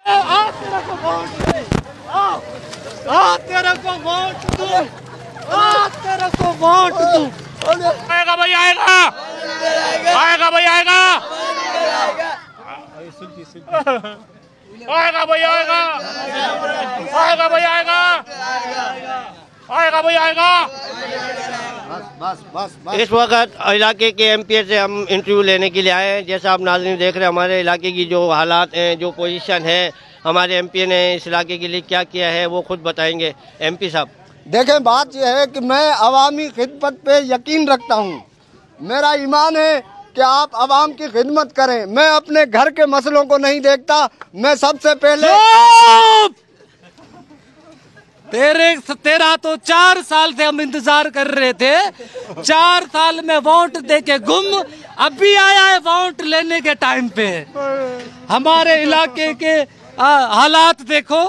तेरे को वोट दे, तेरे को वोट दूं, तेरे को वोट दूं। आएगा भाई, आएगा आएगा भाई, आएगा आएगा भाई, आएगा आएगा भाई, आएगा आएगा भाई, आएगा। बस इस वक्त इलाके के एमपी से हम इंटरव्यू लेने के लिए आए हैं। जैसा आप नाज़रीन देख रहे हैं, हमारे इलाके की जो हालात हैं, जो पोजीशन है, हमारे एमपी ने इस इलाके के लिए क्या किया है वो खुद बताएंगे। एमपी साहब देखें, बात यह है कि मैं अवामी खिदमत पे यकीन रखता हूँ। मेरा ईमान है कि आप अवाम की खिदमत करें। मैं अपने घर के मसलों को नहीं देखता। मैं सबसे पहले तेरा तो 4 साल से हम इंतजार कर रहे थे। 4 साल में वोट दे के गुम, अभी आया है वोट लेने के टाइम पे। हमारे इलाके के हालात देखो।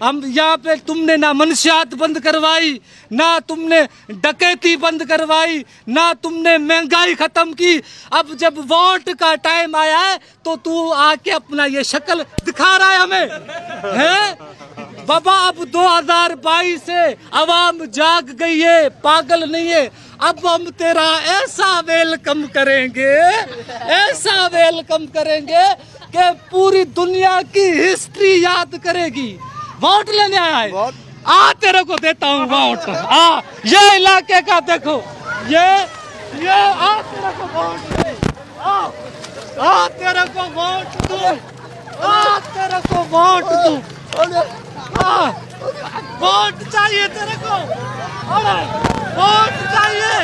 हम यहाँ पे तुमने ना मंशियात बंद करवाई, ना तुमने डकैती बंद करवाई, ना तुमने महंगाई खत्म की। अब जब वोट का टाइम आया है तो तू आके अपना ये शक्ल दिखा रहा है हमें, हैं? बाबा अब 2022 से अवाम जाग गई है, पागल नहीं है। अब हम तेरा ऐसा वेलकम करेंगे, ऐसा वेलकम करेंगे कि पूरी दुनिया की हिस्ट्री याद करेगी। वोट लेने आया है, तेरे को देता हूँ वोट। ये इलाके का देखो, ये तेरे को वोट दे, तेरे को वोट दूं, तेरे को वोट दूं। वोट चाहिए तेरे को, वोट चाहिए।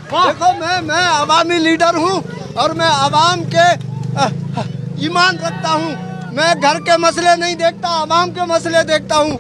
देखो, मैं अवामी लीडर हूँ और मैं अवाम के ईमान रखता हूँ। मैं घर के मसले नहीं देखता, अवाम के मसले देखता हूँ।